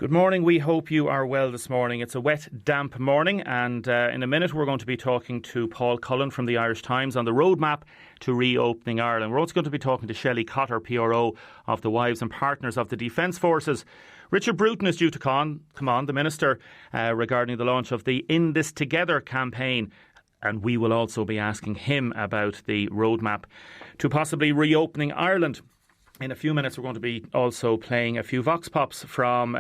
Good morning. We hope you are well this morning. It's a wet, damp morning, and in a minute we're going to be talking to Paul Cullen from the Irish Times on the roadmap to reopening Ireland. We're also going to be talking to Shelley Cotter, PRO of the Wives and Partners of the Defence Forces. Richard Bruton is due to come on, the Minister, regarding the launch of the In This Together campaign. And we will also be asking him about the roadmap to possibly reopening Ireland. In a few minutes, we're going to be also playing a few Vox Pops from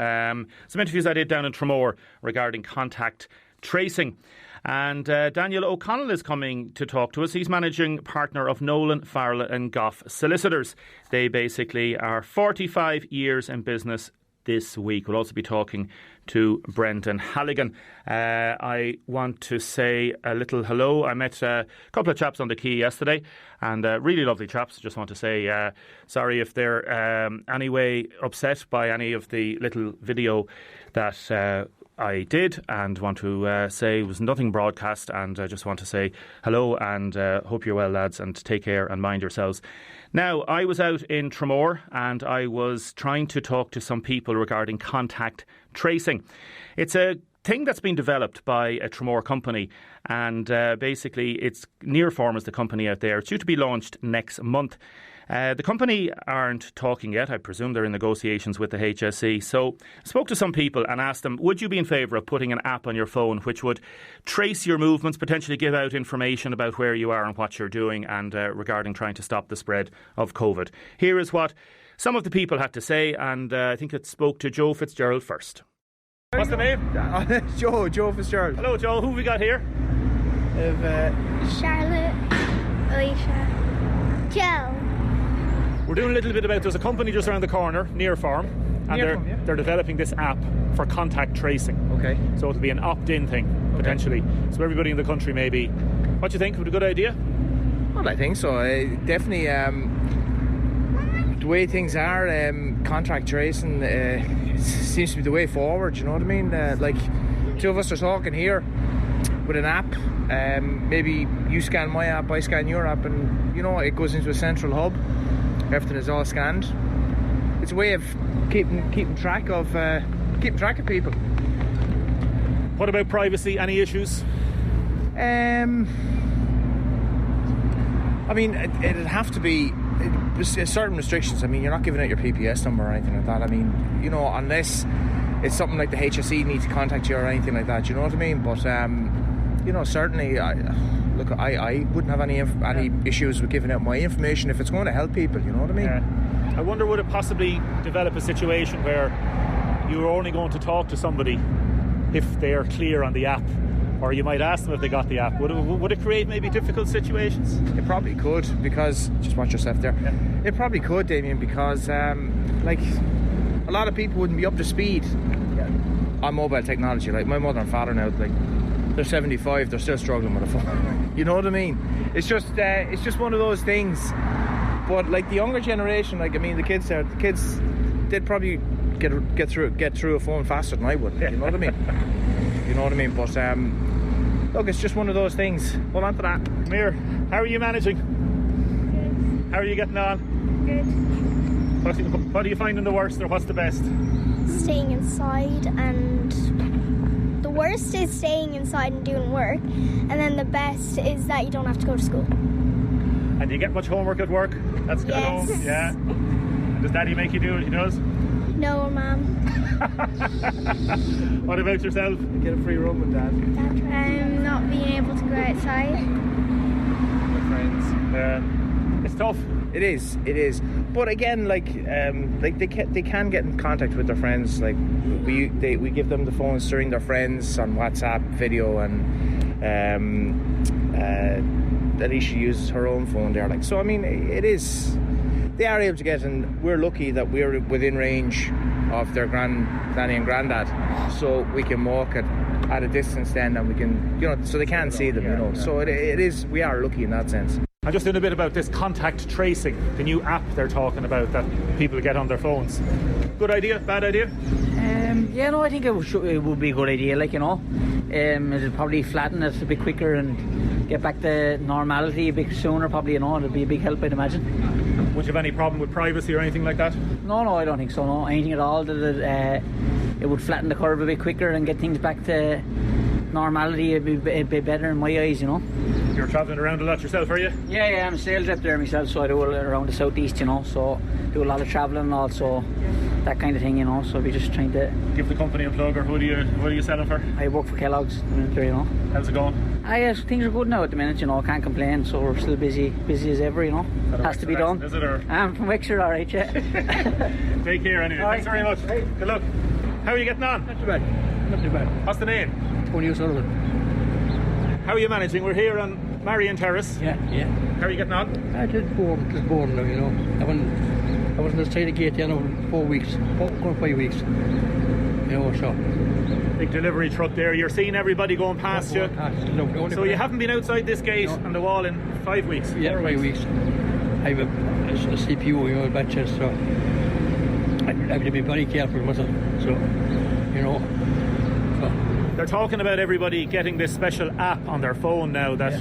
some interviews I did down in Tramore regarding contact tracing. And Daniel O'Connell is coming to talk to us. He's managing partner of Nolan, Farrell and Goff Solicitors. They basically are 45 years in business this week. We'll also be talking to Brendan Halligan. I want to say a little hello. I met a couple of chaps on the quay yesterday, and really lovely chaps. Just want to say sorry if they're anyway upset by any of the little video that I did, and want to say it was nothing broadcast, and I just want to say hello and hope you're well, lads, and take care and mind yourselves. Now, I was out in Tramore and I was trying to talk to some people regarding contact tracing. It's a thing that's been developed by a Tramore company, and basically it's Nearform is the company out there. It's due to be launched next month. The company aren't talking yet. I presume they're in negotiations with the HSE. So I spoke to some people and asked them, would you be in favour of putting an app on your phone which would trace your movements, potentially give out information about where you are and what you're doing, and regarding trying to stop the spread of COVID? Here is what some of the people had to say, and I think it spoke to Joe Fitzgerald first. What's the name? Joe Fitzgerald. Hello, Joe. Who have we got here? Charlotte, Alicia, Joe. We're doing a little bit about, there's a company just around the corner, Nearform, and they're developing this app for contact tracing. Okay. So it'll be an opt-in thing, potentially. So everybody in the country maybe. What do you think? Would a good idea? Well, I think so. Definitely, the way things are, contact tracing seems to be the way forward, you know what I mean? Like, two of us are talking here with an app. Maybe you scan my app, I scan your app, and, you know, it goes into a central hub. Everything is all scanned. It's a way of keeping track of people. What about privacy? Any issues? I mean, it'd have to be certain restrictions. I mean, you're not giving out your PPS number or anything like that. I mean, you know, unless it's something like the HSE need to contact you or anything like that. You know what I mean? But you know, certainly, I wouldn't have any issues with giving out my information if it's going to help people. You know what I mean? I wonder, would it possibly develop a situation where you're only going to talk to somebody if they're clear on the app, or you might ask them if they got the app? Would it create maybe difficult situations? It probably could, because just watch yourself there. Yeah. It probably could, Damien, because like a lot of people wouldn't be up to speed on mobile technology. Like my mother and father now, like, they're 75, they're still struggling with a phone. You know what I mean? It's just one of those things. But like the younger generation, like, I mean, the kids, they'd probably get through a phone faster than I would. You know what I mean? You know what I mean? But look, it's just one of those things. Hold on to that. Mir, how are you managing? Good. How are you getting on? Good. What are you finding the worst, or what's the best? Staying inside, and the worst is staying inside and doing work, and then the best is that you don't have to go to school. And do you get much homework at work? That's good. Yes. Home? Yeah. And does Daddy make you do it? He does? No, Mum. What about yourself? Get a free room with Dad. Not being able to go outside. With friends. It's tough. It is. But again, like they can get in contact with their friends. Like we give them the phones during their friends on WhatsApp video, and Alicia uses her own phone there. Like, so I mean, it is. They are able to get, and we're lucky that we're within range of their granny and granddad, so we can walk at a distance then, and we can, you know, so they can't see them, you know. So it is. We are lucky in that sense. I'm just doing a bit about this contact tracing, the new app they're talking about that people get on their phones. Good idea? Bad idea? Yeah, no, I think it would be a good idea, like, you know. It'll probably flatten it a bit quicker and get back to normality a bit sooner, probably, you know. It'll be a big help, I'd imagine. Would you have any problem with privacy or anything like that? No, I don't think so, no. Anything at all that it would flatten the curve a bit quicker and get things back to normality a bit better in my eyes, you know. You're travelling around a lot yourself, are you? Yeah, I'm a sales rep there myself, so I do it around the southeast, you know, so do a lot of travelling and also that kind of thing, you know, so we're just trying to give the company a plug, or what are you selling for? I work for Kellogg's at the minute there, you know. How's it going? Yes, things are good now at the minute, you know, can't complain, so we're still busy as ever, you know. Has to be done. Is it, or? I'm from Wexford, alright, yeah. Take care anyway. Thanks very much. Right. Good luck. How are you getting on? Not too bad. What's the name? Tony O'Sullivan. How are you managing? We're here on Marion Terrace. Yeah. How are you getting on? I did bored now, you know. I was on the side of the gate there now 4 weeks, 5 weeks. You know, so. Big delivery truck there. You're seeing everybody going past you. So you haven't been outside this gate on the wall in 5 weeks? Yeah, 5 weeks. I have a CPU, you know, batches, so I have to be very careful with it. So, you know. They're talking about everybody getting this special app on their phone now that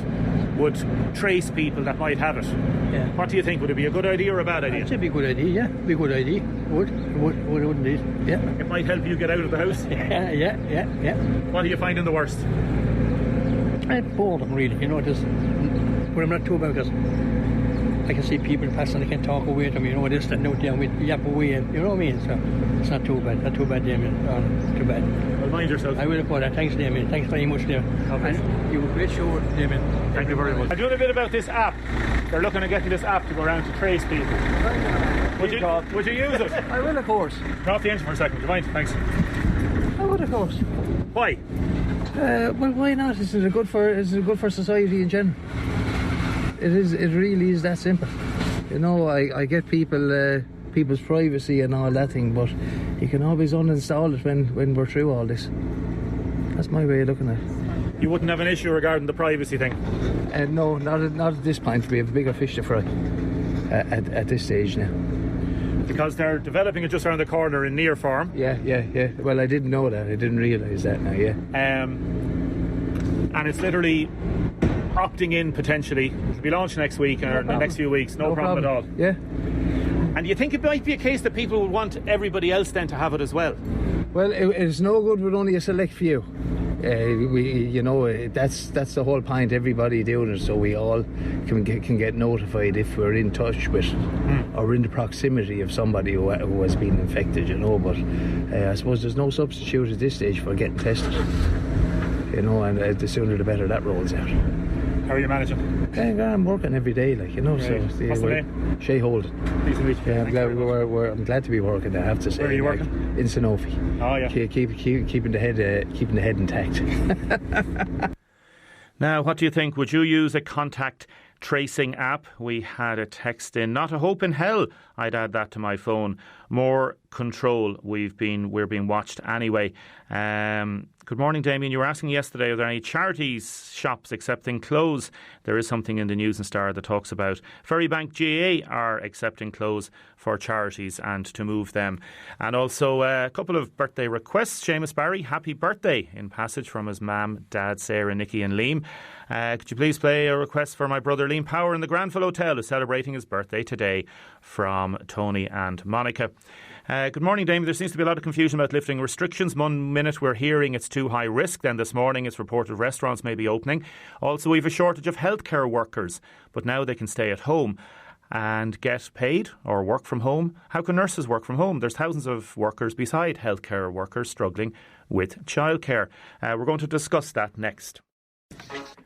would trace people that might have it. Yeah. What do you think? Would it be a good idea or a bad idea? It'd be a good idea, yeah. It'd be a good idea. Wouldn't it? Yeah. It might help you get out of the house? Yeah. What are you finding the worst? I'm boredom, really, you know, just, but I'm not too about it. I can see people passing, I can talk away to them, you know, this, that, no, down, we yap away, and, you know what I mean? So it's not too bad, Damien. Not too bad. Well, mind yourself. I will have that. Thanks, Damien. Thanks very much, there. And you were a great show, Damien. Thank you very much. I'm doing a bit about this app. They're looking at getting this app to go around to trace people. Would you use it? I will, of course. Turn off the engine for a second, would you mind? Thanks. I would, of course. Why? Well, why not? This is good for society in general. It really is that simple. You know, I get people's privacy and all that thing, but you can always uninstall it when we're through all this. That's my way of looking at it. You wouldn't have an issue regarding the privacy thing? No, not at this point. We have bigger fish to fry at this stage now. Because they're developing it just around the corner in Nearform. Yeah. Well, I didn't know that. I didn't realise that now, yeah. And it's literally opting in potentially. It'll be launched next week or in the next few weeks. No problem at all. Yeah. And you think it might be a case that people would want everybody else then to have it as well? Well, it's no good with only a select few. That's the whole point. Everybody doing it, so we all can get notified if we're in touch with or in the proximity of somebody who has been infected. You know, but I suppose there's no substitute at this stage for getting tested. You know, and the sooner the better that rolls out. How are you managing? I'm working every day, like, you know. Right. So what's the name? Shay Holden. Pleased to meet you. Yeah, I'm glad to be working. I have to say. Where are you working? In Sanofi. Oh yeah. Keeping the head intact. Now, what do you think? Would you use a contact tracing app? We had a text in. Not a hope in hell. I'd add that to my phone. More control. We're being watched anyway. Good morning, Damien. You were asking yesterday, are there any charities shops accepting clothes? There is something in the News and Star that talks about Ferrybank GAA are accepting clothes for charities and to move them. And also a couple of birthday requests. Seamus Barry, happy birthday in passage from his mam, dad, Sarah, Nicky and Liam. Could you please play a request for my brother Liam Power in the Granville Hotel, who's celebrating his birthday today, from Tony and Monica. Good morning, Damien. There seems to be a lot of confusion about lifting restrictions. One minute we're hearing it's too high risk, then this morning it's reported restaurants may be opening. Also, we have a shortage of healthcare workers, but now they can stay at home and get paid or work from home. How can nurses work from home? There's thousands of workers beside healthcare workers struggling with childcare. We're going to discuss that next.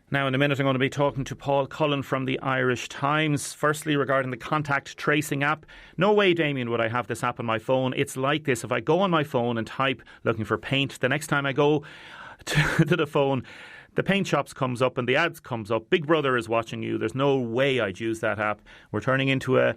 Now, in a minute, I'm going to be talking to Paul Cullen from the Irish Times. Firstly, regarding the contact tracing app. No way, Damien, would I have this app on my phone. It's like this. If I go on my phone and type looking for paint, the next time I go to the phone, the paint shops comes up and the ads comes up. Big Brother is watching you. There's no way I'd use that app. We're turning into a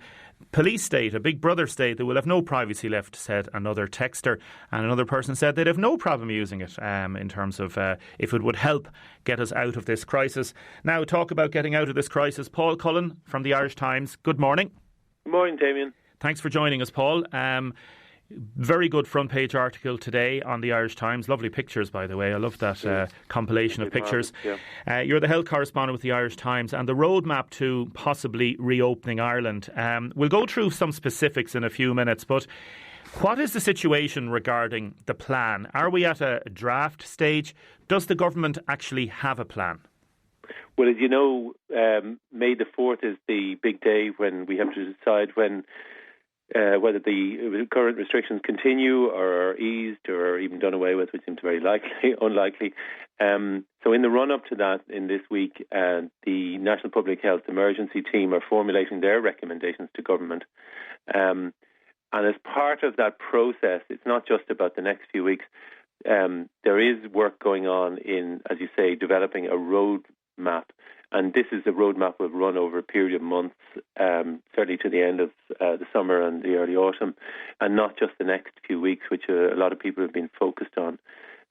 police state, a Big Brother state that will have no privacy left, said another texter. And another person said they'd have no problem using it in terms of if it would help get us out of this crisis. Now, talk about getting out of this crisis. Paul Cullen from the Irish Times. Good morning. Good morning, Damien. Thanks for joining us, Paul. Very good front page article today on the Irish Times. Lovely pictures, by the way. I love that compilation of pictures. You're the health correspondent with the Irish Times and the roadmap to possibly reopening Ireland. We'll go through some specifics in a few minutes, but What is the situation regarding the plan? Are we at a draft stage? Does the government actually have a plan? Well, as you know, May the 4th is the big day when we have to decide whether the current restrictions continue or are eased or even done away with, which seems very unlikely. So in the run-up to that, in this week, the National Public Health Emergency Team are formulating their recommendations to government. And as part of that process, it's not just about the next few weeks. There is work going on in, as you say, developing a roadmap. And this is a roadmap that will run over a period of months, certainly to the end of the summer and the early autumn, and not just the next few weeks, which a lot of people have been focused on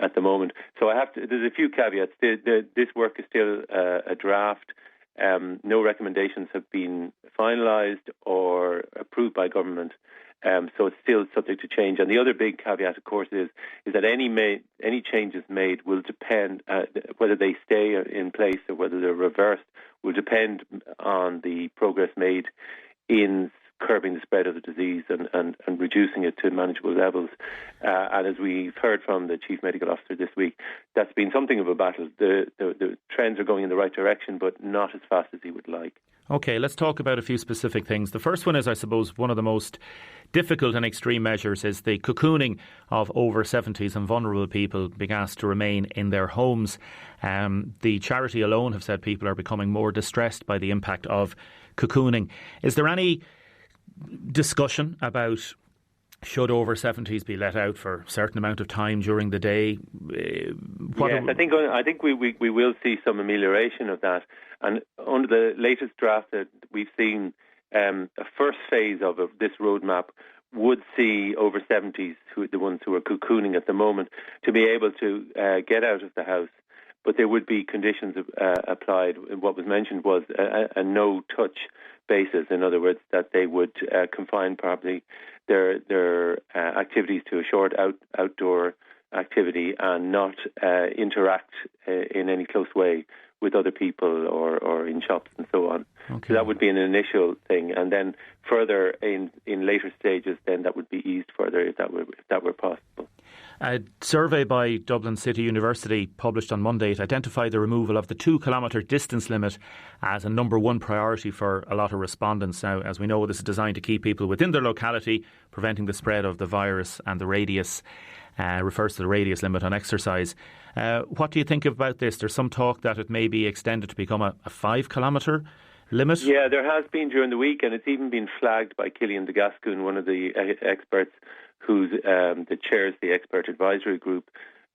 at the moment. So there's a few caveats. This work is still a draft. No recommendations have been finalised or approved by government. So it's still subject to change. And the other big caveat, of course, is that any changes made will depend, whether they stay in place or whether they're reversed, will depend on the progress made in curbing the spread of the disease and reducing it to manageable levels. And as we've heard from the Chief Medical Officer this week, that's been something of a battle. The trends are going in the right direction, but not as fast as he would like. OK, let's talk about a few specific things. The first one is, I suppose, one of the most difficult and extreme measures is the cocooning of over 70s and vulnerable people being asked to remain in their homes. The charity alone have said people are becoming more distressed by the impact of cocooning. Is there any discussion about should over 70s be let out for a certain amount of time during the day? Yes, I think we will see some amelioration of that. And under the latest draft that we've seen, a first phase of this roadmap would see over 70s, the ones who are cocooning at the moment, to be able to get out of the house. But there would be conditions applied. What was mentioned was a no-touch basis. In other words, that they would confine probably their activities to a short outdoor activity and not interact in any close way with other people or in shops and so on. Okay. So that would be an initial thing, and then further in later stages, then that would be eased further if that were possible. A survey by Dublin City University published on Monday, it identified the removal of the 2-kilometre distance limit as a number one priority for a lot of respondents. Now, as we know, this is designed to keep people within their locality, preventing the spread of the virus, and the radius refers to the radius limit on exercise. What do you think about this? There's some talk that it may be extended to become a 5-kilometre limit. Yeah, there has been during the week, and it's even been flagged by Cillian de Gascoigne, one of the experts that chairs the expert advisory group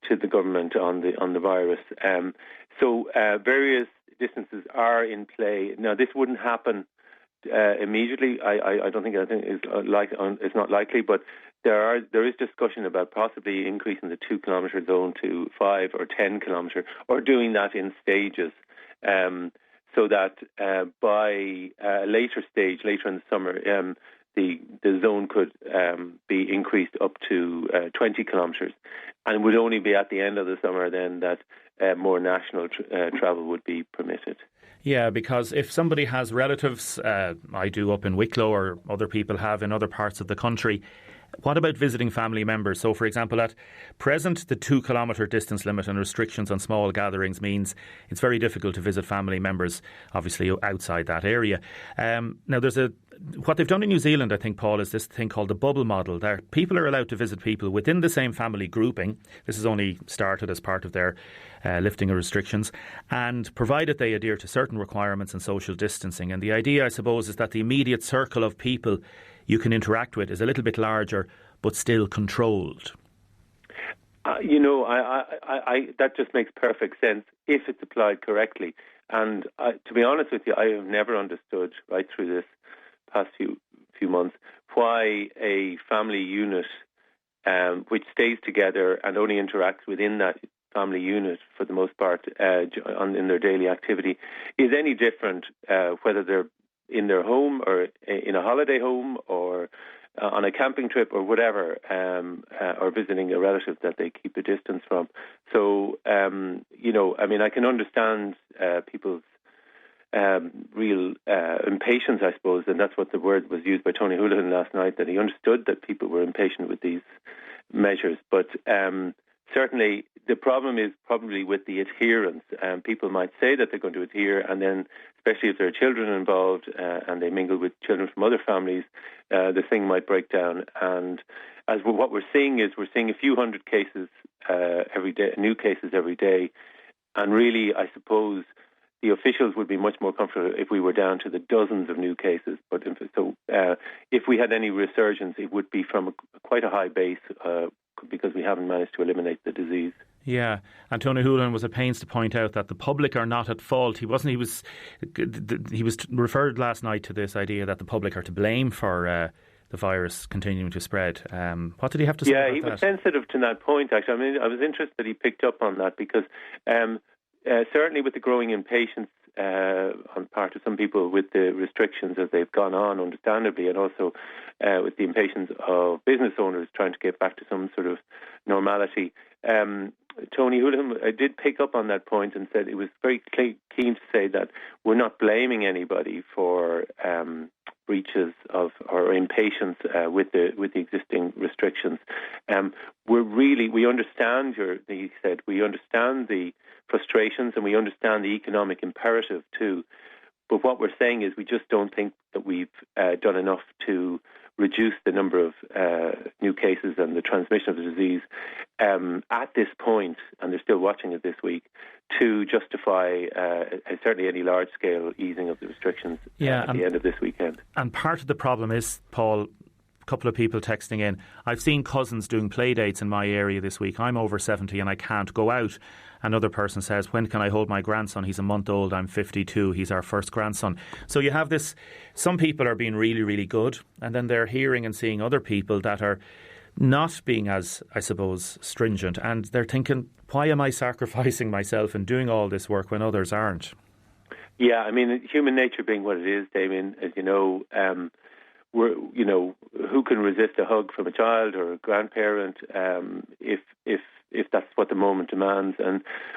to the government on the virus. So various distances are in play. Now, this wouldn't happen immediately. I don't think it's not likely, but there is discussion about possibly increasing the 2-kilometre zone to 5 or 10 kilometre, or doing that in stages, so that by a later stage, later in the summer, the zone could be increased up to 20 kilometres, and it would only be at the end of the summer then that more national travel would be permitted. Yeah, because if somebody has relatives, I do up in Wicklow, or other people have in other parts of the country, what about visiting family members? So, for example, at present, the 2-kilometre distance limit and restrictions on small gatherings means it's very difficult to visit family members, obviously, outside that area. Now, what they've done in New Zealand, I think, Paul, is this thing called the bubble model. There, people are allowed to visit people within the same family grouping. This has only started as part of their lifting of restrictions, and provided they adhere to certain requirements and social distancing. And the idea, I suppose, is that the immediate circle of people you can interact with is a little bit larger, but still controlled. That just makes perfect sense if it's applied correctly. And to be honest with you, I have never understood, right through this past few months, why a family unit which stays together and only interacts within that family unit for the most part in their daily activity is any different whether they're in their home or in a holiday home or on a camping trip or whatever, or visiting a relative that they keep a distance from. So, I can understand people's real impatience, I suppose, and that's what the word was used by Tony Holohan last night, that he understood that people were impatient with these measures. But certainly the problem is probably with the adherence. People might say that they're going to adhere, and then, especially if there are children involved and they mingle with children from other families, the thing might break down. And as what we're seeing is we're seeing a few hundred cases every day, new cases every day. And really, I suppose the officials would be much more comfortable if we were down to the dozens of new cases. But if we had any resurgence, it would be from quite a high base because we haven't managed to eliminate the disease. Yeah, and Tony Holohan was at pains to point out that the public are not at fault. He was referred last night to this idea that the public are to blame for the virus continuing to spread. What did he have to say about that? Yeah, he was sensitive to that point, actually. I mean, I was interested that he picked up on that because certainly with the growing impatience on part of some people with the restrictions as they've gone on, understandably, and also with the impatience of business owners trying to get back to some sort of normality. Tony Holohan did pick up on that point and said it was very keen to say that we're not blaming anybody for breaches of or impatience with the existing restrictions. We understand he said, we understand the frustrations and we understand the economic imperative too. But what we're saying is we just don't think that we've done enough to reduce the number of new cases and the transmission of the disease at this point, and they're still watching it this week, to justify certainly any large-scale easing of the restrictions at the end of this weekend. And part of the problem is, Paul, a couple of people texting in, I've seen cousins doing play dates in my area this week. I'm over 70 and I can't go out. Another person says, when can I hold my grandson? He's a month old, I'm 52, he's our first grandson. So you have this, some people are being really, really good, and then they're hearing and seeing other people that are not being as, I suppose, stringent, and they're thinking, why am I sacrificing myself and doing all this work when others aren't? Yeah, I mean, human nature being what it is, Damien, as you know, who can resist a hug from a child or a grandparent if that's what the moment demands?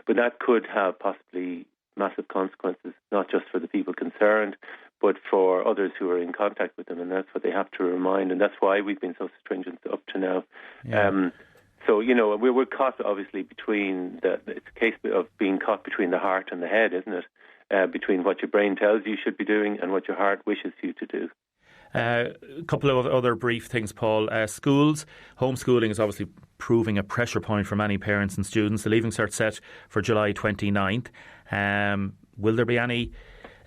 But that could have possibly massive consequences, not just for the people concerned, but for others who are in contact with them, and that's what they have to remind, and that's why we've been so stringent up to now. Yeah. So, we're caught, obviously, between it's a case of being caught between the heart and the head, isn't it? Between what your brain tells you should be doing and what your heart wishes you to do. A couple of other brief things, Paul. Schools, homeschooling is obviously proving a pressure point for many parents and students. The Leaving Cert set for July 29th. Will there be any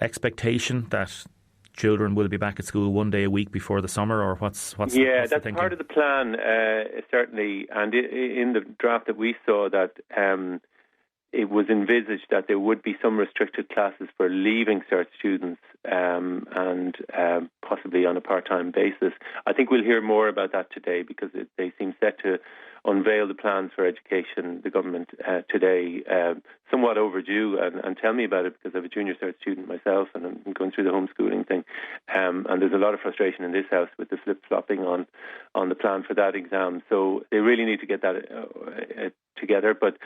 expectation that children will be back at school one day a week before the summer, or what's that's the thinking? Part of the plan, certainly. And in the draft that we saw, that it was envisaged that there would be some restricted classes for Leaving Cert students and possibly on a part-time basis. I think we'll hear more about that today because they seem set to unveil the plans for education, the government, today, somewhat overdue, and tell me about it because I have a junior cert student myself and I'm going through the homeschooling thing. And there's a lot of frustration in this house with the flip-flopping on the plan for that exam. So they really need to get that together. But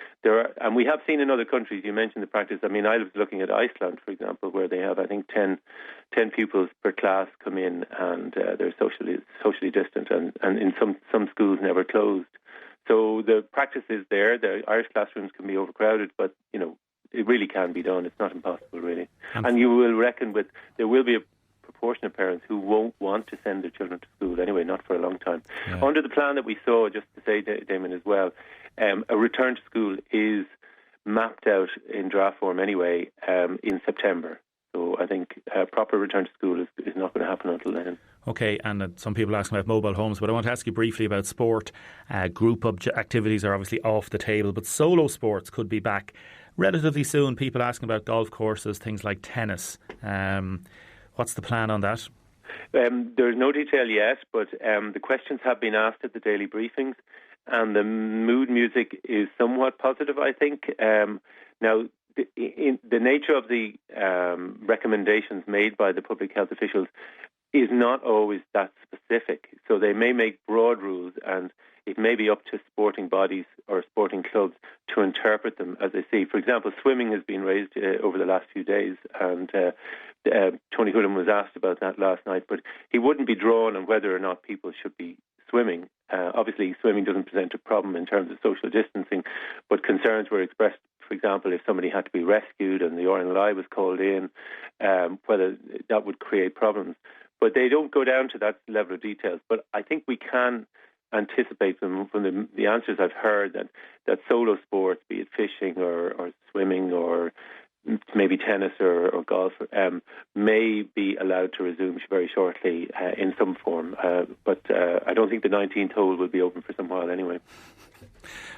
and we have seen in other countries, you mentioned the practice. I mean, I was looking at Iceland, for example, where they have, I think, 10 pupils per class come in and they're socially distant and in some schools never closed. So the practice is there. The Irish classrooms can be overcrowded, but, it really can be done. It's not impossible, really. And you will reckon there will be a proportion of parents who won't want to send their children to school anyway, not for a long time. Yeah. Under the plan that we saw, just to say, Damon, as well, a return to school is mapped out in draft form anyway in September. So I think a proper return to school is not going to happen until then. Okay, and some people asking about mobile homes, but I want to ask you briefly about sport. Group activities are obviously off the table, but solo sports could be back relatively soon. People asking about golf courses, things like tennis. What's the plan on that? There's no detail yet, but the questions have been asked at the daily briefings, and the mood music is somewhat positive, I think. Now, in the nature of the recommendations made by the public health officials is not always that specific. So they may make broad rules, and it may be up to sporting bodies or sporting clubs to interpret them as they see. For example, swimming has been raised over the last few days, and Tony Hoolan was asked about that last night, but he wouldn't be drawn on whether or not people should be swimming. Obviously, swimming doesn't present a problem in terms of social distancing, but concerns were expressed, for example, if somebody had to be rescued and the RNLI was called in, whether that would create problems. But they don't go down to that level of details. But I think we can anticipate them from the answers I've heard that solo sports, be it fishing or swimming or maybe tennis or golf, may be allowed to resume very shortly in some form. But I don't think the 19th hole will be open for some while anyway.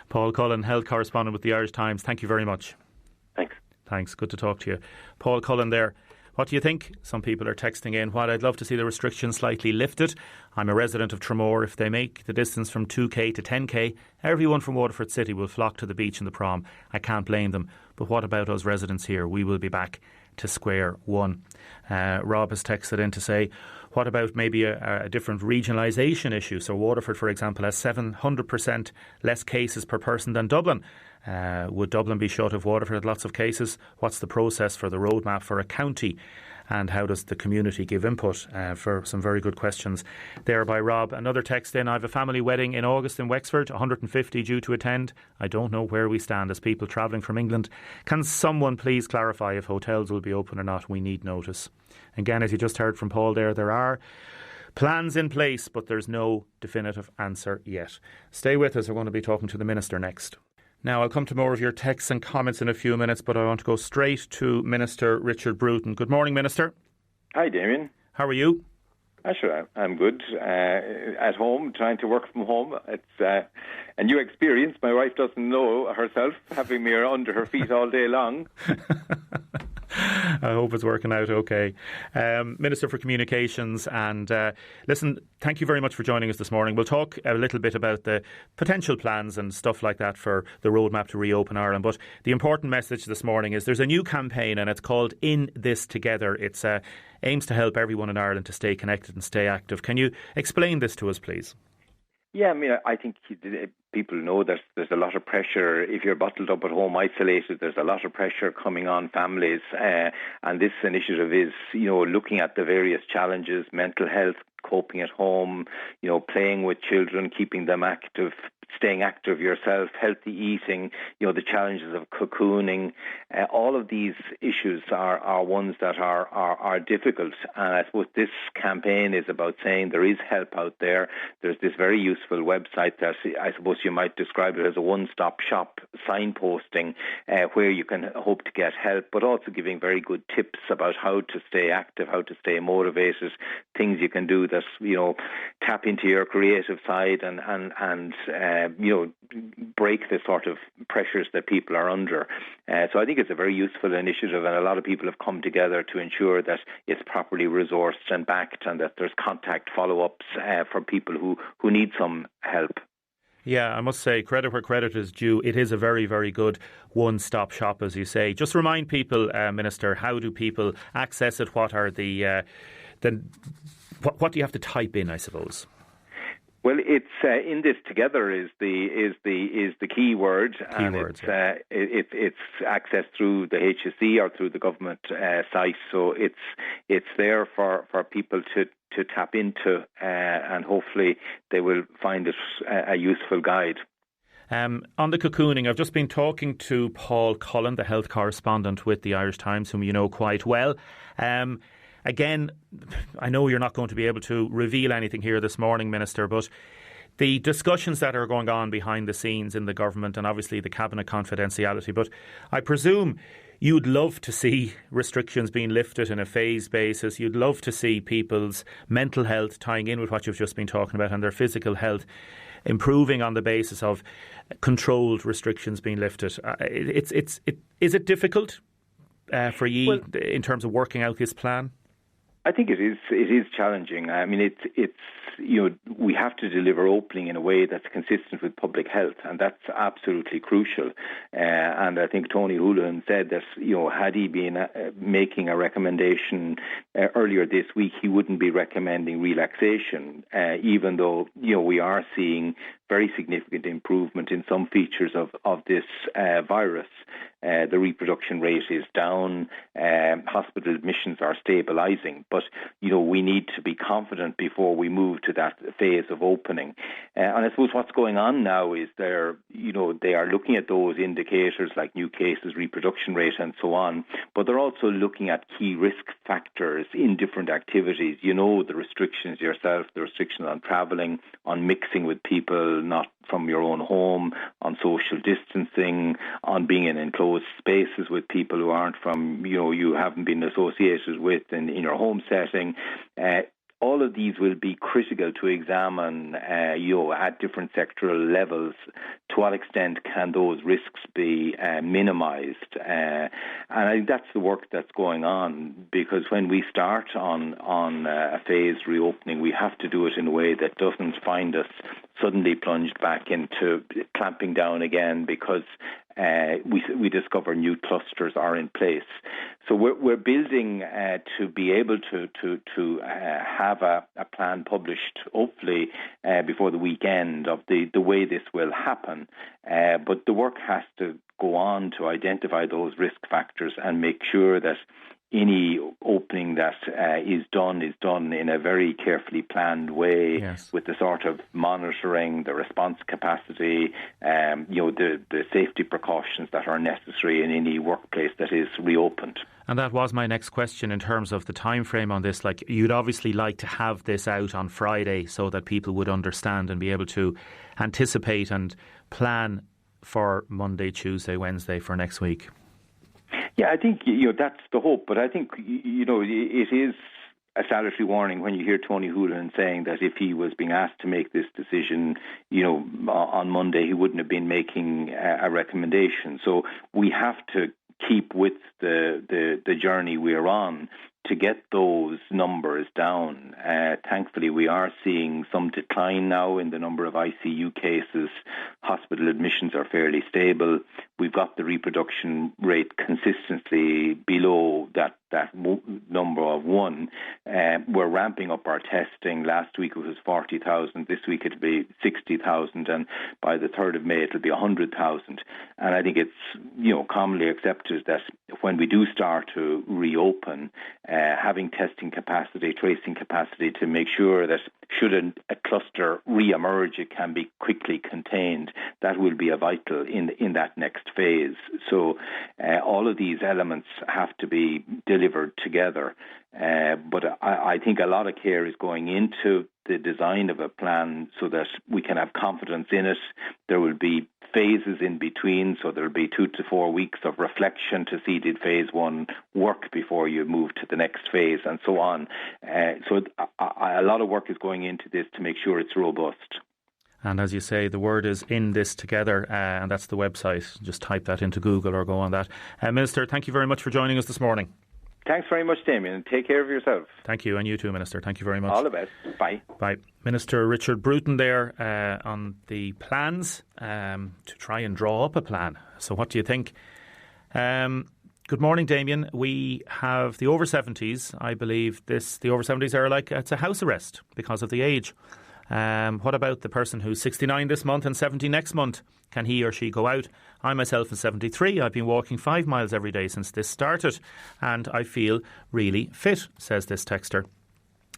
Paul Cullen, health correspondent with the Irish Times, thank you very much. Thanks, good to talk to you. Paul Cullen there. What do you think? Some people are texting in, while I'd love to see the restrictions slightly lifted, I'm a resident of Tramore. If they make the distance from 2k to 10k, everyone from Waterford City will flock to the beach and the prom. I can't blame them. But what about us residents here? We will be back to square one. Rob has texted in to say, what about maybe a different regionalisation issue? So Waterford, for example, has 700% less cases per person than Dublin. Would Dublin be short of Waterford had lots of cases? What's the process for the roadmap for a county? And how does the community give input? For some very good questions there by Rob. Another text in, I have a family wedding in August in Wexford, 150 due to attend. I don't know where we stand as people travelling from England. Can someone please clarify if hotels will be open or not? We need notice. Again, as you just heard from Paul there are plans in place, but there's no definitive answer yet. Stay with us. We're going to be talking to the Minister next. Now, I'll come to more of your texts and comments in a few minutes, but I want to go straight to Minister Richard Bruton. Good morning, Minister. Hi, Damien. How are you? Sure, I'm good. At home, trying to work from home. It's a new experience. My wife doesn't know herself, having me under her feet all day long. I hope it's working out okay. Minister for Communications, and listen, thank you very much for joining us this morning. We'll talk a little bit about the potential plans and stuff like that for the roadmap to reopen Ireland. But the important message this morning is there's a new campaign, and it's called In This Together. It's aims to help everyone in Ireland to stay connected and stay active. Can you explain this to us, please? Yeah, I mean, I think people know that there's a lot of pressure. If you're bottled up at home, isolated, there's a lot of pressure coming on families. And this initiative is, looking at the various challenges, mental health, coping at home, playing with children, keeping them active, staying active yourself, healthy eating, the challenges of cocooning. All of these issues are ones that are difficult. And I suppose this campaign is about saying there is help out there. There's this very useful website that I suppose you might describe it as a one-stop shop signposting where you can hope to get help, but also giving very good tips about how to stay active, how to stay motivated, things you can do that, tap into your creative side and break the sort of pressures that people are under. So I think it's a very useful initiative, and a lot of people have come together to ensure that it's properly resourced and backed, and that there's contact follow-ups for people who need some help. Yeah, I must say, credit where credit is due. It is a very, very good one-stop shop, as you say. Just remind people, Minister, how do people access it? What are what do you have to type in, I suppose? Well, it's In This Together is the key word, and it's accessed through the HSE or through the government site. So it's there for people to tap into, and hopefully they will find it a useful guide. On the cocooning, I've just been talking to Paul Cullen, the health correspondent with the Irish Times, whom you know quite well. Again, I know you're not going to be able to reveal anything here this morning, Minister, but the discussions that are going on behind the scenes in the government, and obviously the cabinet confidentiality, but I presume you'd love to see restrictions being lifted in a phased basis. You'd love to see people's mental health tying in with what you've just been talking about, and their physical health improving on the basis of controlled restrictions being lifted. Is it difficult for you in terms of working out this plan? I think it is challenging. I mean, it's we have to deliver opening in a way that's consistent with public health, and that's absolutely crucial. And I think Tony Holohan said that had he been making a recommendation earlier this week, he wouldn't be recommending relaxation, even though we are seeing very significant improvement in some features of this virus. The reproduction rate is down, hospital admissions are stabilising, but we need to be confident before we move to that phase of opening. And I suppose what's going on now is they are looking at those indicators like new cases, reproduction rate and so on, but they're also looking at key risk factors in different activities. The restrictions yourself, the restrictions on travelling, on mixing with people not from your own home, on social distancing, on being in enclosed spaces with people who aren't from, you haven't been associated with in your home setting. All of these will be critical to examine, at different sectoral levels, to what extent can those risks be minimised. And I think that's the work that's going on, because when we start on a phased reopening, we have to do it in a way that doesn't find us suddenly plunged back into clamping down again because we discover new clusters are in place. So we're building to be able to have a plan published, hopefully before the weekend, of the way this will happen. But the work has to go on to identify those risk factors and make sure that any opening that is done in a very carefully planned way, yes, with the sort of monitoring, the response capacity, the safety precautions that are necessary in any workplace that is reopened. And that was my next question in terms of the time frame on this. Like, you'd obviously like to have this out on Friday so that people would understand and be able to anticipate and plan for Monday, Tuesday, Wednesday for next week. Yeah, I think that's the hope, but I think it is a salutary warning when you hear Tony Holohan saying that if he was being asked to make this decision, on Monday, he wouldn't have been making a recommendation. So we have to keep with the journey we're on to get those numbers down. Thankfully, we are seeing some decline now in the number of ICU cases. Hospital admissions are fairly stable. We've got the reproduction rate consistently below that number of 1. We're ramping up our testing. Last week it was 40,000. This week it'll be 60,000. And by the 3rd of May it'll be 100,000. And I think it's commonly accepted that when we do start to reopen, having testing capacity, tracing capacity to make sure that should a cluster re-emerge, it can be quickly contained. That will be a vital in that next phase. So all of these elements have to be delivered together. But I think a lot of care is going into the design of a plan so that we can have confidence in it. There will be phases in between, so there will be 2 to 4 weeks of reflection to see did phase 1 work before you move to the next phase and so on. So a lot of work is going into this to make sure it's robust. And as you say, the word is in this together, and that's the website. Just type that into Google or go on that. Minister, thank you very much for joining us this morning. Thanks very much, Damien. Take care of yourself. Thank you, and you too, Minister. Thank you very much. All the best. Bye. Bye. Minister Richard Bruton there on the plans to try and draw up a plan. So what do you think? Good morning, Damien. We have the over 70s. I believe the over 70s are it's a house arrest because of the age. What about the person who's 69 this month and 70 next month? Can he or she go out? I myself am 73. I've been walking 5 miles every day since this started and I feel really fit, says this texter.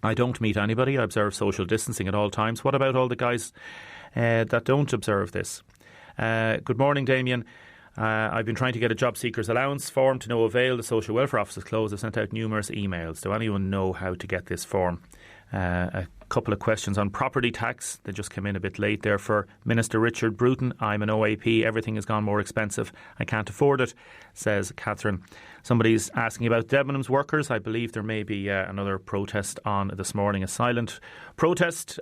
I don't meet anybody. I observe social distancing at all times. What about all the guys that don't observe this? Good morning, Damien. I've been trying to get a job seekers allowance form to no avail. The social welfare office is closed. I've sent out numerous emails. Do anyone know how to get this form? A couple of questions on property tax. They just came in a bit late there for Minister Richard Bruton. I'm an OAP. Everything has gone more expensive. I can't afford it, says Catherine. Somebody's asking about Debenhams workers. I believe there may be another protest on this morning, a silent protest,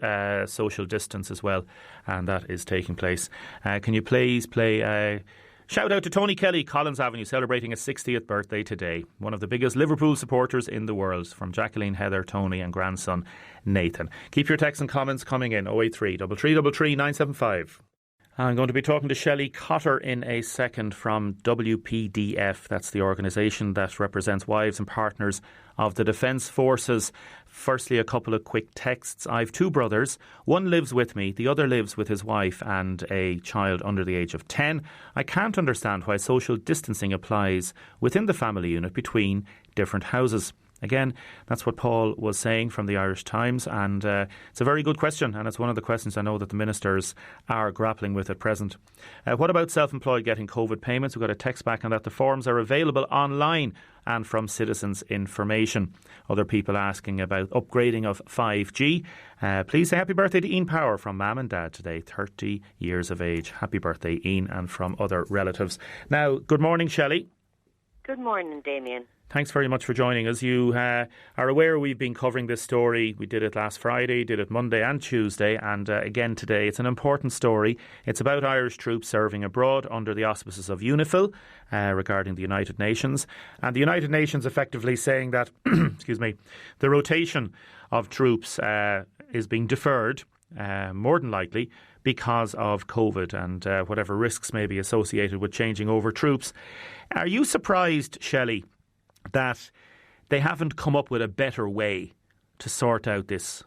social distance as well, and that is taking place. Can you please play Shout out to Tony Kelly, Collins Avenue, celebrating his 60th birthday today. One of the biggest Liverpool supporters in the world. From Jacqueline, Heather, Tony and grandson Nathan. Keep your texts and comments coming in. 083 333 975. I'm going to be talking to Shelley Cotter in a second from WPDF. That's the organisation that represents wives and partners of the Defence Forces. Firstly, a couple of quick texts. I've two brothers. One lives with me. The other lives with his wife and a child under the age of 10. I can't understand why social distancing applies within the family unit between different houses. Again, that's what Paul was saying from the Irish Times, and it's a very good question, and it's one of the questions I know that the ministers are grappling with at present. What about self-employed getting COVID payments? We've got a text back on that. The forms are available online and from Citizens Information. Other people asking about upgrading of 5G. Please say happy birthday to Ian Power from Mam and Dad today, 30 years of age. Happy birthday, Ian, and from other relatives. Now, good morning, Shelley. Good morning, Damien. Thanks very much for joining us. You are aware we've been covering this story. We did it last Friday, did it Monday and Tuesday, and again today. It's an important story. It's about Irish troops serving abroad under the auspices of UNIFIL regarding the United Nations. And the United Nations effectively saying that, excuse me, the rotation of troops is being deferred, more than likely, because of COVID and whatever risks may be associated with changing over troops. Are you surprised, Shelley, that they haven't come up with a better way to sort out this?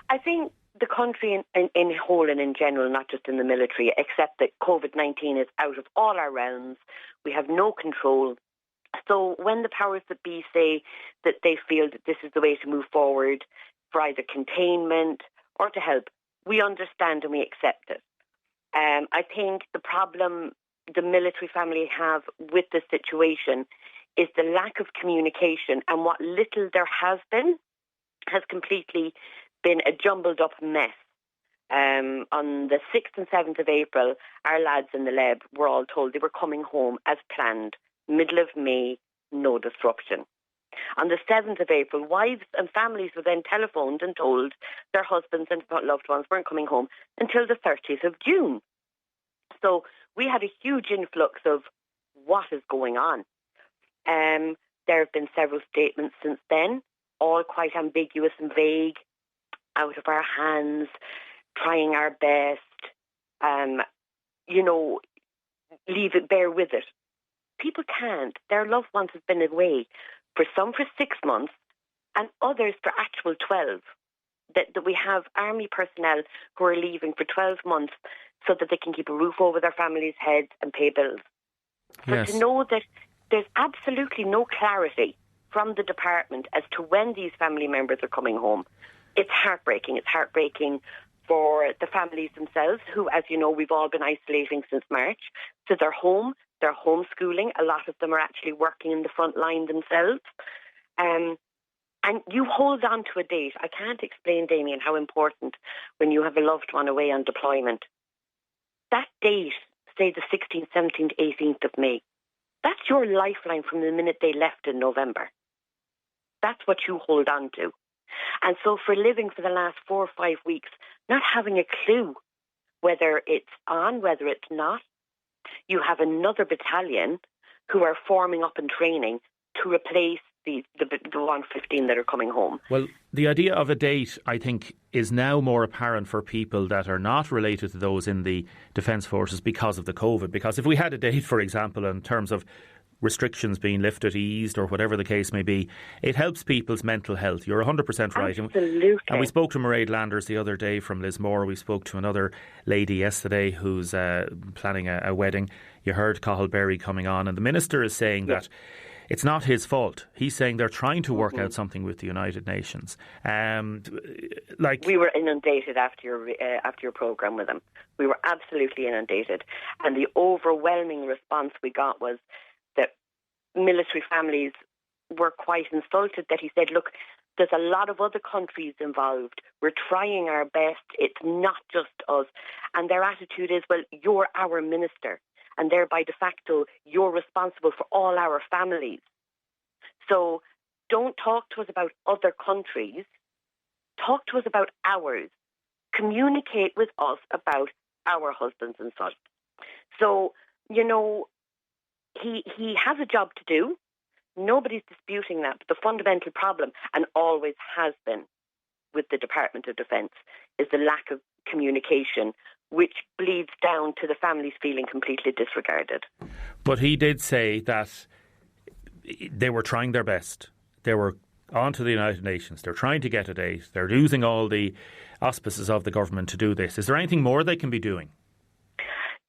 I think the country in whole and in general, not just in the military, except that COVID-19 is out of all our realms. We have no control. So when the powers that be say that they feel that this is the way to move forward for either containment or to help, we understand and we accept it. I think the problem the military family have with this situation is the lack of communication, and what little there has been has completely been a jumbled up mess. On the 6th and 7th of April, our lads in the Leb were all told they were coming home as planned, middle of May, no disruption. On the 7th of April, wives and families were then telephoned and told their husbands and loved ones weren't coming home until the 30th of June. So we had a huge influx of what is going on. There have been several statements since then, all quite ambiguous and vague, out of our hands, trying our best, leave it, bear with it. People can't. Their loved ones have been away, for some for 6 months and others for actual 12. That we have army personnel who are leaving for 12 months so that they can keep a roof over their families' heads and pay bills. Yes. But to know that there's absolutely no clarity from the department as to when these family members are coming home, it's heartbreaking. It's heartbreaking for the families themselves, who, as you know, we've all been isolating since March. So they're home, they're homeschooling. A lot of them are actually working in the front line themselves. And you hold on to a date. I can't explain, Damien, how important when you have a loved one away on deployment. That date, say the 16th, 17th, 18th of May, that's your lifeline from the minute they left in November. That's what you hold on to. And so for living for the last 4 or 5 weeks, not having a clue whether it's on, whether it's not, you have another battalion who are forming up and training to replace the 115 that are coming home. Well, the idea of a date, I think, is now more apparent for people that are not related to those in the Defence Forces because of the COVID. Because if we had a date, for example, in terms of restrictions being lifted, eased, or whatever the case may be, it helps people's mental health. You're 100% right. Absolutely. And we spoke to Mairead Landers the other day from Lismore. We spoke to another lady yesterday who's planning a wedding. You heard Cathal Berry coming on, and the Minister is saying that it's not his fault. He's saying they're trying to work out something with the United Nations. We were inundated after your programme with him. We were absolutely inundated. And the overwhelming response we got was that military families were quite insulted that he said, look, there's a lot of other countries involved. We're trying our best. It's not just us. And their attitude is, well, you're our minister. And thereby, de facto, you're responsible for all our families. So don't talk to us about other countries. Talk to us about ours. Communicate with us about our husbands and So, he has a job to do. Nobody's disputing that. But the fundamental problem, and always has been with the Department of Defence, is the lack of communication, which bleeds down to the families feeling completely disregarded. But he did say that they were trying their best. They were on to the United Nations. They're trying to get a date. They're using all the auspices of the government to do this. Is there anything more they can be doing?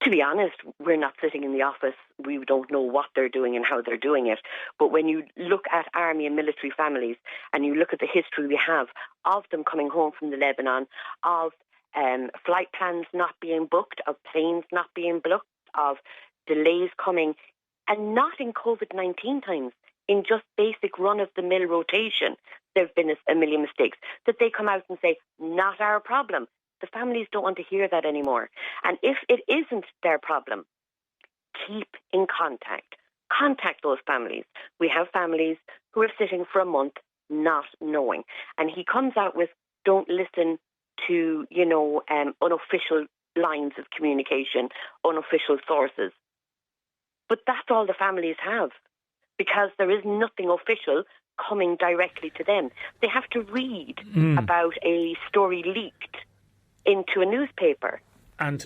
To be honest, we're not sitting in the office. We don't know what they're doing and how they're doing it. But when you look at army and military families and you look at the history we have of them coming home from the Lebanon, of flight plans not being booked, of planes not being booked, of delays coming, and not in COVID-19 times, in just basic run-of-the-mill rotation, there have been a million mistakes, that they come out and say, not our problem. The families don't want to hear that anymore. And if it isn't their problem, keep in contact. Contact those families. We have families who are sitting for a month not knowing. And he comes out with, don't listen to, unofficial lines of communication, unofficial sources. But that's all the families have, because there is nothing official coming directly to them. They have to read about a story leaked into a newspaper. And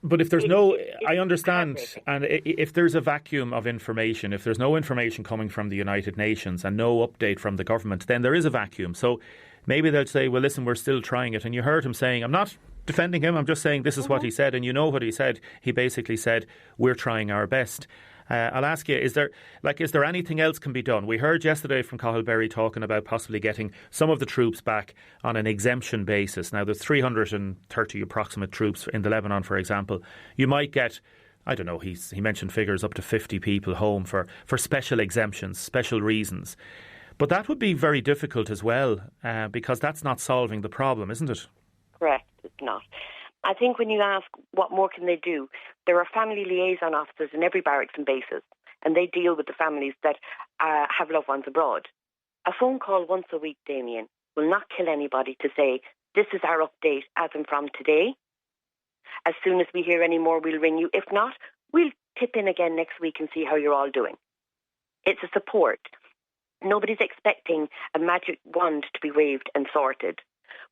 but if there's I understand, and if there's a vacuum of information, if there's no information coming from the United Nations and no update from the government, then there is a vacuum. So maybe they'll say, well, listen, we're still trying it. And you heard him saying, I'm not defending him, I'm just saying this is what he said. And you know what he said. He basically said, we're trying our best. I'll ask you, is there anything else can be done? We heard yesterday from Cathal talking about possibly getting some of the troops back on an exemption basis. Now, there's 330 approximate troops in the Lebanon, for example. You might get, I don't know, he mentioned figures up to 50 people home for special exemptions, special reasons. But that would be very difficult as well, because that's not solving the problem, isn't it? Correct, it's not. I think when you ask what more can they do, there are family liaison officers in every barracks and bases, and they deal with the families that have loved ones abroad. A phone call once a week, Damien, will not kill anybody to say, this is our update as and from today. As soon as we hear any more, we'll ring you. If not, we'll tip in again next week and see how you're all doing. It's a support. Nobody's expecting a magic wand to be waved and sorted,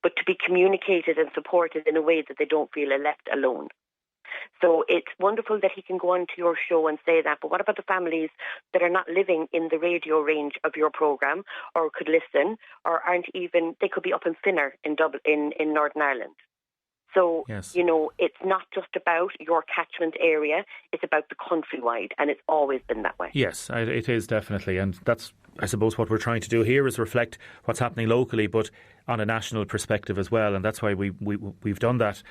but to be communicated and supported in a way that they don't feel left alone. So it's wonderful that he can go onto your show and say that, but what about the families that are not living in the radio range of your programme, or could listen, or aren't even, they could be up in Finner in Northern Ireland. So, yes. It's not just about your catchment area, it's about the countrywide, and it's always been that way. Yes, it is definitely, and that's, I suppose, what we're trying to do here is reflect what's happening locally, but on a national perspective as well, and that's why we've done that.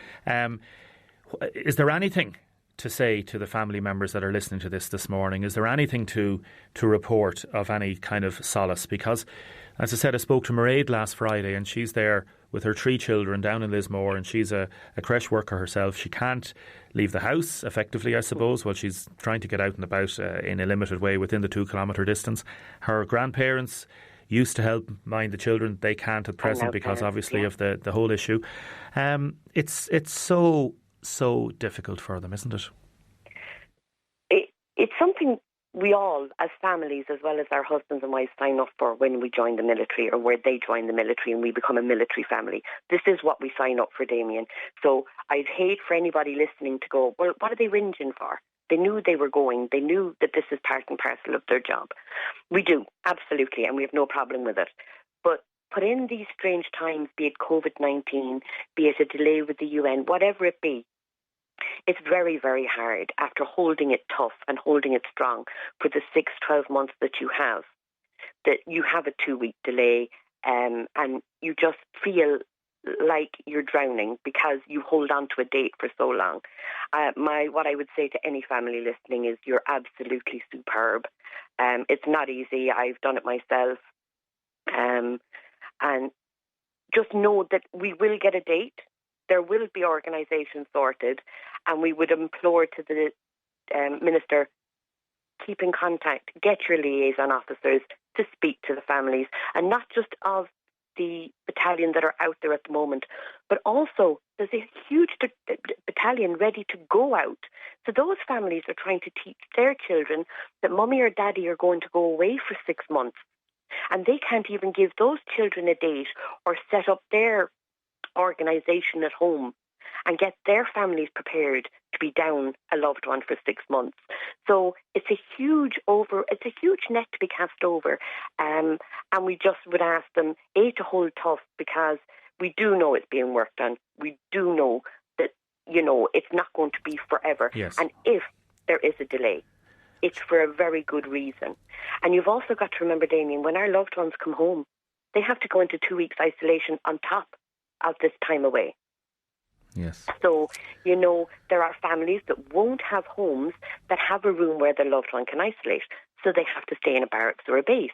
Is there anything to say to the family members that are listening to this morning? Is there anything to report of any kind of solace? Because, as I said, I spoke to Mairead last Friday, and she's there with her 3 children down in Lismore, and she's a creche worker herself. She can't leave the house, effectively, I suppose, while she's trying to get out and about in a limited way within the 2-kilometre distance. Her grandparents used to help mind the children. They can't at present because, obviously, of the whole issue. It's so difficult for them, isn't it? It's something we all, as families, as well as our husbands and wives, sign up for when we join the military, or where they join the military and we become a military family. This is what we sign up for, Damien. So I'd hate for anybody listening to go, well, what are they whinging for? They knew they were going. They knew that this is part and parcel of their job. We do, absolutely, and we have no problem with it. But put in these strange times, be it COVID-19, be it a delay with the UN, whatever it be, it's very, very hard after holding it tough and holding it strong for the 6-12 months that you have a 2-week delay, and you just feel like you're drowning because you hold on to a date for so long. What I would say to any family listening is you're absolutely superb. It's not easy. I've done it myself. And just know that we will get a date. There will be organisations sorted, and we would implore to the Minister, keep in contact, get your liaison officers to speak to the families, and not just of the battalion that are out there at the moment, but also there's a huge battalion ready to go out. So those families are trying to teach their children that mummy or daddy are going to go away for 6 months, and they can't even give those children a date or set up their organisation at home and get their families prepared to be down a loved one for 6 months. So it's a huge net to be cast over, and we just would ask them to hold tough, because we do know it's being worked on. We do know that it's not going to be forever. Yes. And if there is a delay, it's for a very good reason. And you've also got to remember, Damien, when our loved ones come home, they have to go into 2 weeks isolation on top of this time away. Yes. So, there are families that won't have homes that have a room where their loved one can isolate, so they have to stay in a barracks or a base.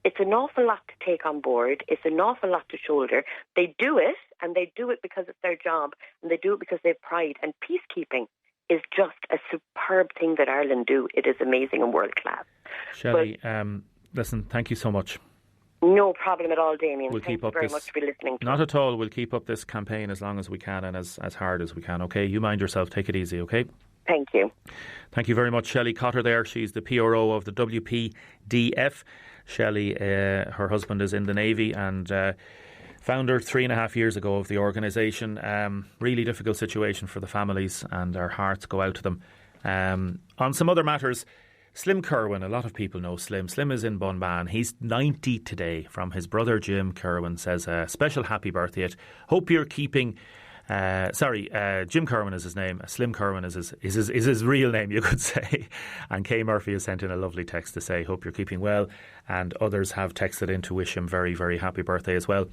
It's an awful lot to take on board. It's an awful lot to shoulder. They do it, and they do it because it's their job, and they do it because they have pride. And peacekeeping is just a superb thing that Ireland do. It is amazing and world class. Shelley, listen, thank you so much. No problem at all, Damien. We'll Thank you very much for listening. Not at all. We'll keep up this campaign as long as we can and as hard as we can, OK? You mind yourself. Take it easy, OK? Thank you. Thank you very much, Shelley Cotter there. She's the PRO of the WPDF. Shelley, her husband is in the Navy and founder 3.5 years ago of the organisation. Really difficult situation for the families, and our hearts go out to them. On some other matters, Slim Kerwin, a lot of people know Slim. Slim is in Bunban. He's 90 today. From his brother Jim Kerwin, says a special happy birthday. Hope you're keeping... Jim Kerwin is his name. Slim Kerwin is his real name, you could say. And Kay Murphy has sent in a lovely text to say, hope you're keeping well. And others have texted in to wish him very, very happy birthday as well.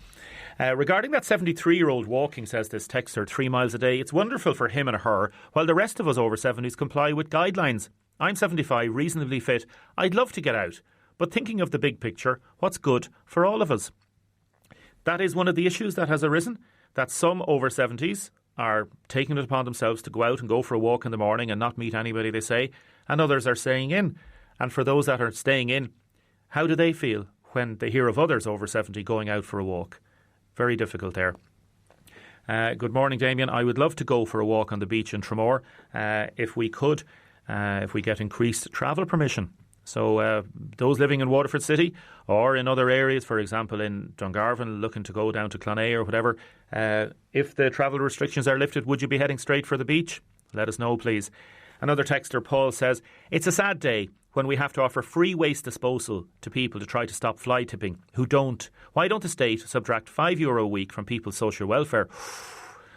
Regarding that 73-year-old walking, says this texter, 3 miles a day, it's wonderful for him and her, while the rest of us over 70s comply with guidelines. I'm 75, reasonably fit. I'd love to get out. But thinking of the big picture, what's good for all of us? That is one of the issues that has arisen, that some over 70s are taking it upon themselves to go out and go for a walk in the morning and not meet anybody, they say, and others are staying in. And for those that are staying in, how do they feel when they hear of others over 70 going out for a walk? Very difficult there. Good morning, Damien. I would love to go for a walk on the beach in Tramore if we could, if we get increased travel permission. So those living in Waterford City or in other areas, for example in Dungarvan, looking to go down to Clonea or whatever, if the travel restrictions are lifted, would you be heading straight for the beach? Let us know, please. Another texter, Paul, says, it's a sad day when we have to offer free waste disposal to people to try to stop fly tipping who don't. Why don't the state subtract €5 a week from people's social welfare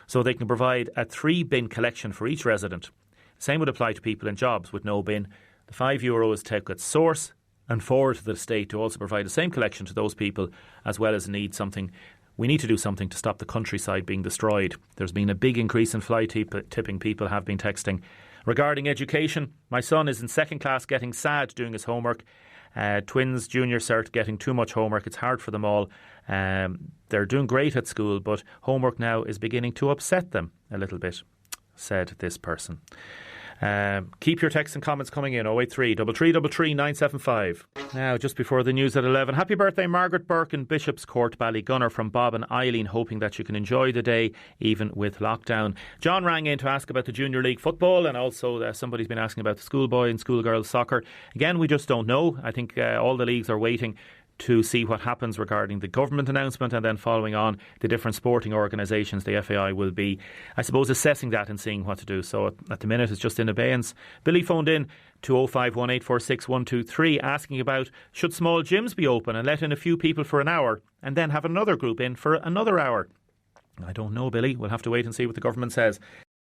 so they can provide a 3-bin collection for each resident? Same would apply to people in jobs with no bin. The €5 is taken at source and forward to the state to also provide the same collection to those people, as well as need something. We need to do something to stop the countryside being destroyed. There's been a big increase in fly tipping, people have been texting. Regarding education, my son is in 2nd class getting sad doing his homework. Twins, junior cert, getting too much homework. It's hard for them all. They're doing great at school, but homework now is beginning to upset them a little bit, said this person. Keep your texts and comments coming in. 083 333 975. Now, just before the news at 11, happy birthday Margaret Burke in Bishop's Court, Ballygunner, from Bob and Eileen, hoping that you can enjoy the day even with lockdown. John rang in to ask about the Junior League football, and also somebody's been asking about the schoolboy and schoolgirls soccer. Again, we just don't know. I think all the leagues are waiting to see what happens regarding the government announcement, and then following on, the different sporting organisations, the FAI, will be, I suppose, assessing that and seeing what to do. So at the minute it's just in abeyance. Billy phoned in to 051846123 asking about, should small gyms be open and let in a few people for an hour and then have another group in for another hour? I don't know, Billy. We'll have to wait and see what the government says.